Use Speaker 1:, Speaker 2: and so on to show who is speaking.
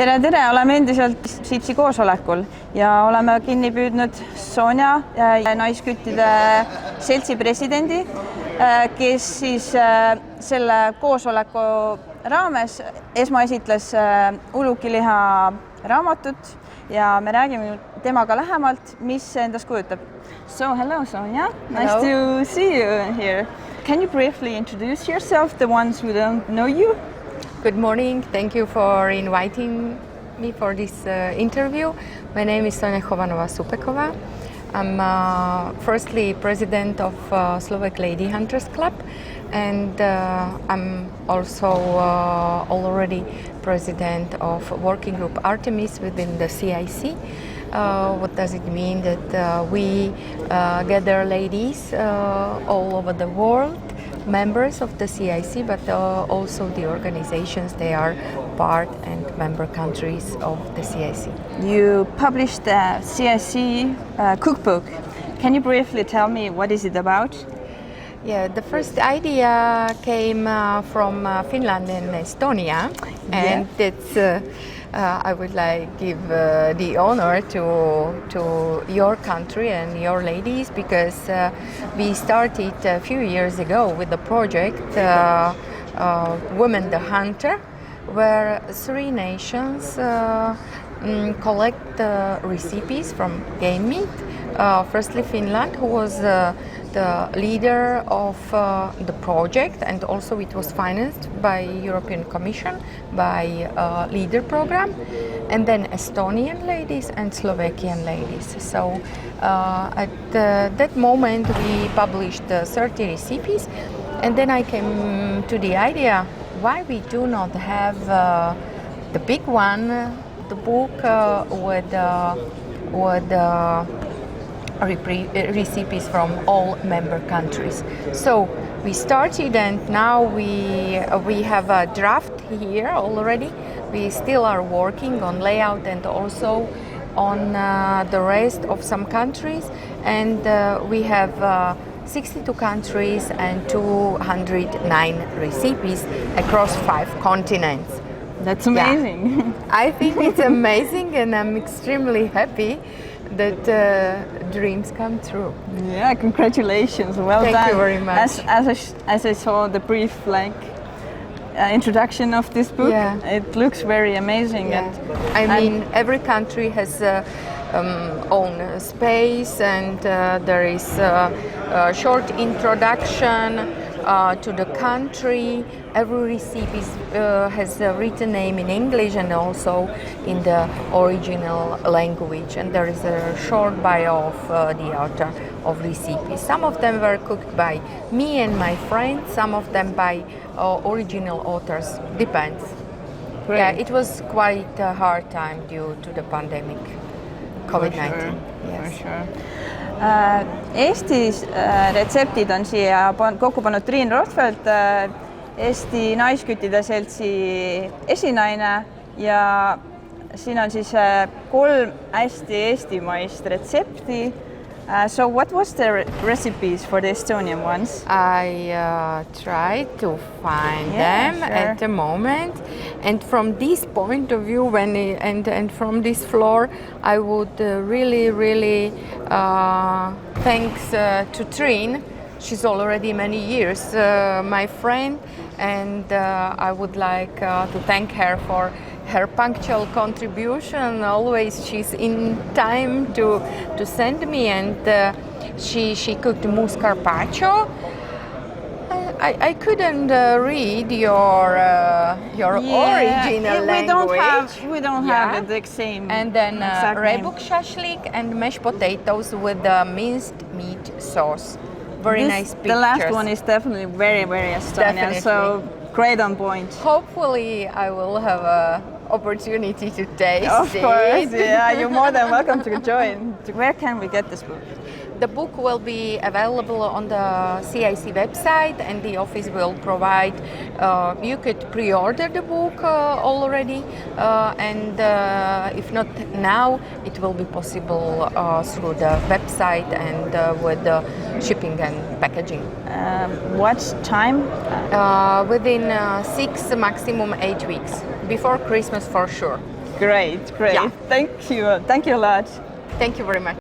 Speaker 1: tere, oleme endiselt Sitsi koosolekul ja oleme kinni püüdnud Sonja, naisküttide seltsi presidendi, kes siis selle koosoleku raames esmaesitles ulukiliha raamatut ja me räägime temaga lähemalt, mis see endast kujutab. So, hello Sonja, nice to see you here. Can you briefly introduce yourself, the ones who don't know you?
Speaker 2: Good morning. Thank you for inviting me for this interview. My name is Sonja Chovanova-Supekova. I'm firstly president of Slovak Lady Hunters Club, and I'm also already president of working group Artemis within the CIC. What does it mean? That we gather ladies all over the world, members of the CIC, but also the organizations, they are part and member countries of the CIC.
Speaker 1: You published the CIC cookbook. Can you briefly tell me what is it about?
Speaker 2: Yeah, the first idea came from Finland and Estonia, and it's I would like give the honor to your country and your ladies, because we started a few years ago with the project Women the Hunter, where 3 nations collect recipes from game meat. Firstly, Finland, who was the leader of the project, and also it was financed by European Commission by LEADER program, and then Estonian ladies and Slovakian ladies. So at that moment we published 30 recipes, and then I came to the idea why we do not have the big one, the book with recipes from all member countries. So we started, and now we have a draft here already. We still are working on layout and also on the rest of some countries, and we have 62 countries and 209 recipes across 5 continents.
Speaker 1: That's amazing.
Speaker 2: Yeah. I think it's amazing, and I'm extremely happy that dreams come true.
Speaker 1: Yeah, congratulations. Well done.
Speaker 2: Thank you very much.
Speaker 1: As I saw the brief introduction of this book, it looks very amazing.
Speaker 2: Yeah. I mean, every country has own space, and there is a short introduction to the country. Every recipe has a written name in English and also in the original language, and there is a short bio of the author of recipes. Some of them were cooked by me and my friends, some of them by original authors, depends.
Speaker 1: Great.
Speaker 2: Yeah, it was quite a hard time due to the pandemic, COVID-19.
Speaker 1: For sure.
Speaker 2: Yes.
Speaker 1: For sure. Eestis retseptid on siia kokku pannud Triin Rothfeld, Eesti naisküttide seltsi esinaine, ja siin on siis 3 hästi eestimaist retsepti. So what was the recipes for the Estonian ones?
Speaker 2: I tried to find them at the moment, and from this point of view, and from this floor, I would really thanks to Triin. She's already many years my friend, and I would like to thank her for her punctual contribution. Always she's in time to send me, and she cooked mousse carpaccio. I couldn't read your original language.
Speaker 1: We don't have the same.
Speaker 2: And then rebuk shashlik and mashed potatoes with the minced meat sauce. Very nice pictures.
Speaker 1: The last one is definitely very Estonian.
Speaker 2: Definitely.
Speaker 1: So great on point.
Speaker 2: Hopefully I will have a opportunity to taste
Speaker 1: Of course,
Speaker 2: it.
Speaker 1: yeah, you're more than welcome to join. Where can we get this book?
Speaker 2: The book will be available on the CIC website, and the office will provide, you could pre-order the book already, and if not now, it will be possible through the website and with the shipping and packaging.
Speaker 1: What time?
Speaker 2: Within 6, maximum 8 weeks, before Christmas for sure.
Speaker 1: Great.
Speaker 2: Yeah.
Speaker 1: Thank you a lot.
Speaker 2: Thank you very much.